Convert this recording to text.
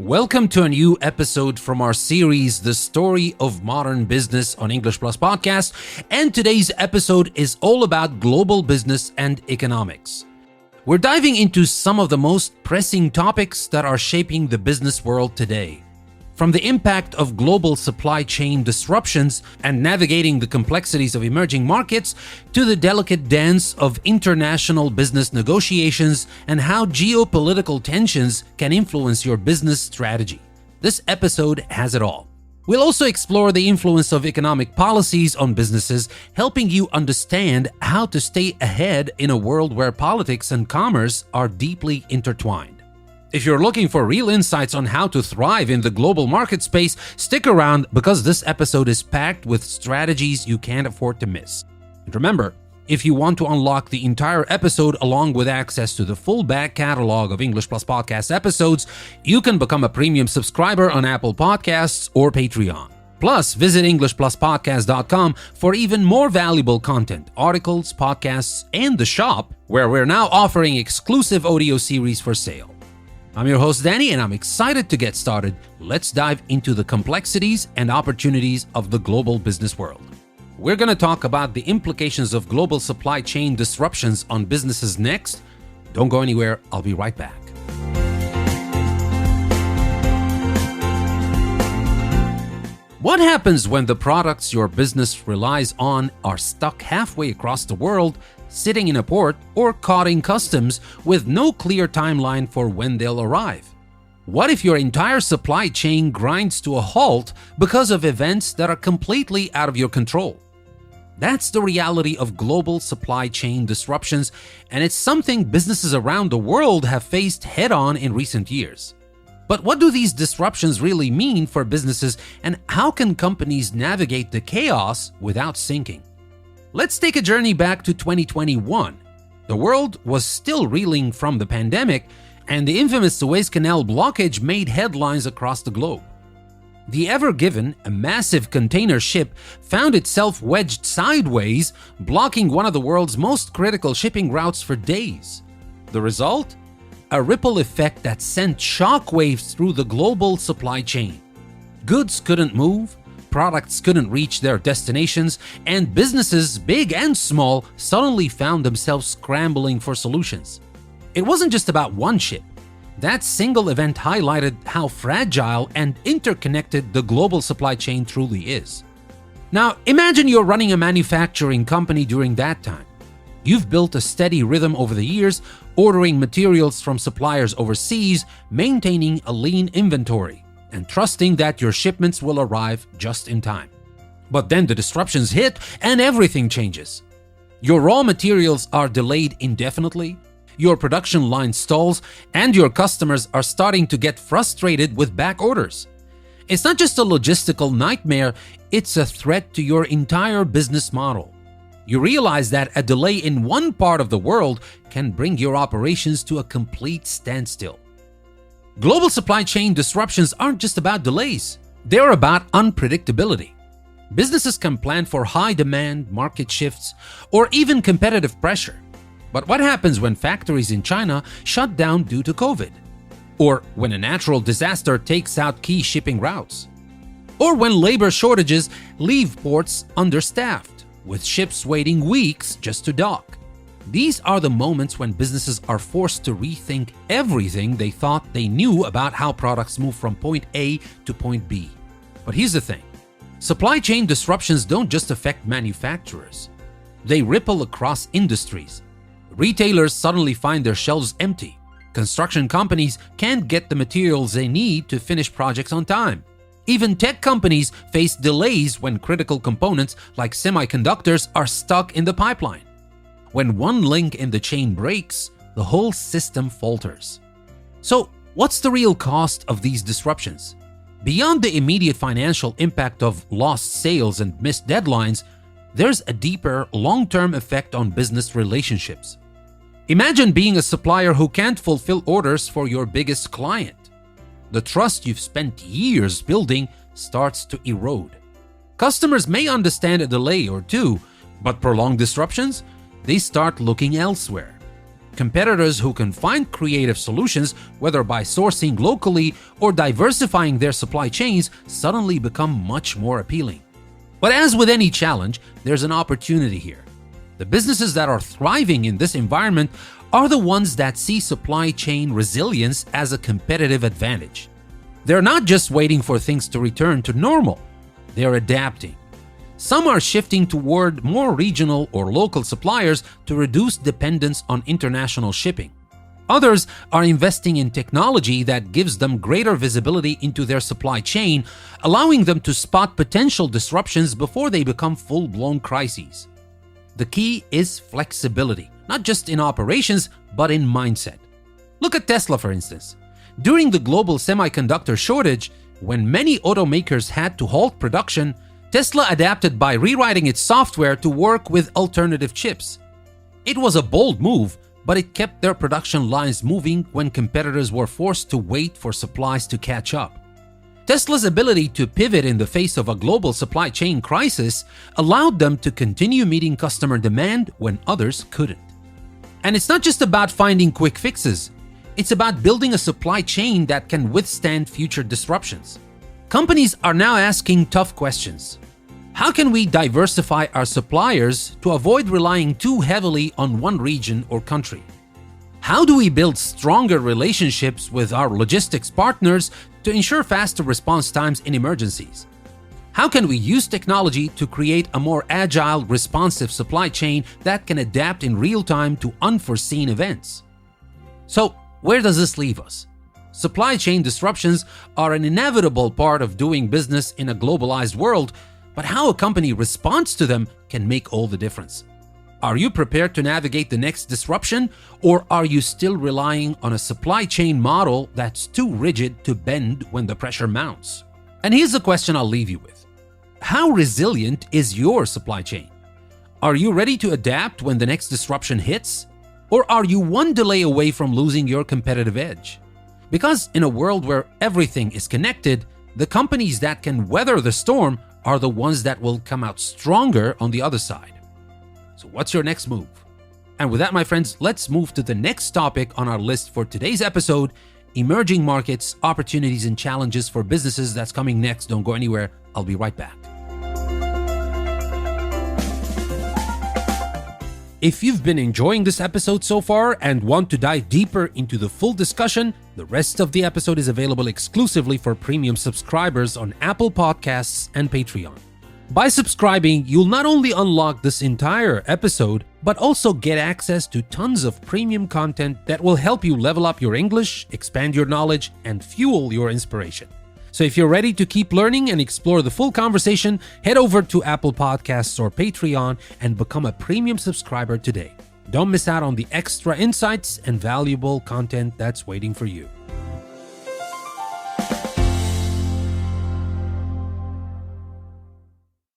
Welcome to a new episode from our series, The Story of Modern Business on English Plus Podcast. And today's episode is all about global business and economics. We're diving into some of the most pressing topics that are shaping the business world today. From the impact of global supply chain disruptions and navigating the complexities of emerging markets to the delicate dance of international business negotiations and how geopolitical tensions can influence your business strategy. This episode has it all. We'll also explore the influence of economic policies on businesses, helping you understand how to stay ahead in a world where politics and commerce are deeply intertwined. If you're looking for real insights on how to thrive in the global market space, stick around because this episode is packed with strategies you can't afford to miss. And remember, if you want to unlock the entire episode along with access to the full back catalog of English Plus Podcast episodes, you can become a premium subscriber on Apple Podcasts or Patreon. Plus, visit EnglishPlusPodcast.com for even more valuable content, articles, podcasts, and the shop, where we're now offering exclusive audio series for sale. I'm your host, Danny, and I'm excited to get started. Let's dive into the complexities and opportunities of the global business world. We're going to talk about the implications of global supply chain disruptions on businesses next. Don't go anywhere. I'll be right back. What happens when the products your business relies on are stuck halfway across the world, sitting in a port, or caught in customs with no clear timeline for when they'll arrive? What if your entire supply chain grinds to a halt because of events that are completely out of your control? That's the reality of global supply chain disruptions, and it's something businesses around the world have faced head-on in recent years. But what do these disruptions really mean for businesses, and how can companies navigate the chaos without sinking? Let's take a journey back to 2021. The world was still reeling from the pandemic, and the infamous Suez Canal blockage made headlines across the globe. The Ever Given, a massive container ship, found itself wedged sideways, blocking one of the world's most critical shipping routes for days. The result? A ripple effect that sent shockwaves through the global supply chain. Goods couldn't move, products couldn't reach their destinations, and businesses, big and small, suddenly found themselves scrambling for solutions. It wasn't just about one ship. That single event highlighted how fragile and interconnected the global supply chain truly is. Now, imagine you're running a manufacturing company during that time. You've built a steady rhythm over the years, ordering materials from suppliers overseas, maintaining a lean inventory, and trusting that your shipments will arrive just in time. But then the disruptions hit and everything changes. Your raw materials are delayed indefinitely, your production line stalls, and your customers are starting to get frustrated with back orders. It's not just a logistical nightmare, it's a threat to your entire business model. You realize that a delay in one part of the world can bring your operations to a complete standstill. Global supply chain disruptions aren't just about delays. They're about unpredictability. Businesses can plan for high demand, market shifts, or even competitive pressure. But what happens when factories in China shut down due to COVID? Or when a natural disaster takes out key shipping routes? Or when labor shortages leave ports understaffed, with ships waiting weeks just to dock? These are the moments when businesses are forced to rethink everything they thought they knew about how products move from point A to point B. But here's the thing. Supply chain disruptions don't just affect manufacturers. They ripple across industries. Retailers suddenly find their shelves empty. Construction companies can't get the materials they need to finish projects on time. Even tech companies face delays when critical components like semiconductors are stuck in the pipeline. When one link in the chain breaks, the whole system falters. So, what's the real cost of these disruptions? Beyond the immediate financial impact of lost sales and missed deadlines, there's a deeper, long-term effect on business relationships. Imagine being a supplier who can't fulfill orders for your biggest client. The trust you've spent years building starts to erode. Customers may understand a delay or two, but prolonged disruptions, they start looking elsewhere. Competitors who can find creative solutions, whether by sourcing locally or diversifying their supply chains, suddenly become much more appealing. But as with any challenge, there's an opportunity here. The businesses that are thriving in this environment are the ones that see supply chain resilience as a competitive advantage. They're not just waiting for things to return to normal, they're adapting. Some are shifting toward more regional or local suppliers to reduce dependence on international shipping. Others are investing in technology that gives them greater visibility into their supply chain, allowing them to spot potential disruptions before they become full-blown crises. The key is flexibility, not just in operations, but in mindset. Look at Tesla, for instance. During the global semiconductor shortage, when many automakers had to halt production, Tesla adapted by rewriting its software to work with alternative chips. It was a bold move, but it kept their production lines moving when competitors were forced to wait for supplies to catch up. Tesla's ability to pivot in the face of a global supply chain crisis allowed them to continue meeting customer demand when others couldn't. And it's not just about finding quick fixes. It's about building a supply chain that can withstand future disruptions. Companies are now asking tough questions. How can we diversify our suppliers to avoid relying too heavily on one region or country? How do we build stronger relationships with our logistics partners to ensure faster response times in emergencies? How can we use technology to create a more agile, responsive supply chain that can adapt in real time to unforeseen events? So, where does this leave us? Supply chain disruptions are an inevitable part of doing business in a globalized world, but how a company responds to them can make all the difference. Are you prepared to navigate the next disruption, or are you still relying on a supply chain model that's too rigid to bend when the pressure mounts? And here's the question I'll leave you with. How resilient is your supply chain? Are you ready to adapt when the next disruption hits? Or are you one delay away from losing your competitive edge? Because in a world where everything is connected, the companies that can weather the storm are the ones that will come out stronger on the other side. So what's your next move? And with that, my friends, let's move to the next topic on our list for today's episode: emerging markets, opportunities and challenges for businesses. That's coming next. Don't go anywhere. I'll be right back. If you've been enjoying this episode so far and want to dive deeper into the full discussion, the rest of the episode is available exclusively for premium subscribers on Apple Podcasts and Patreon. By subscribing, you'll not only unlock this entire episode, but also get access to tons of premium content that will help you level up your English, expand your knowledge, and fuel your inspiration. So if you're ready to keep learning and explore the full conversation, head over to Apple Podcasts or Patreon and become a premium subscriber today. Don't miss out on the extra insights and valuable content that's waiting for you.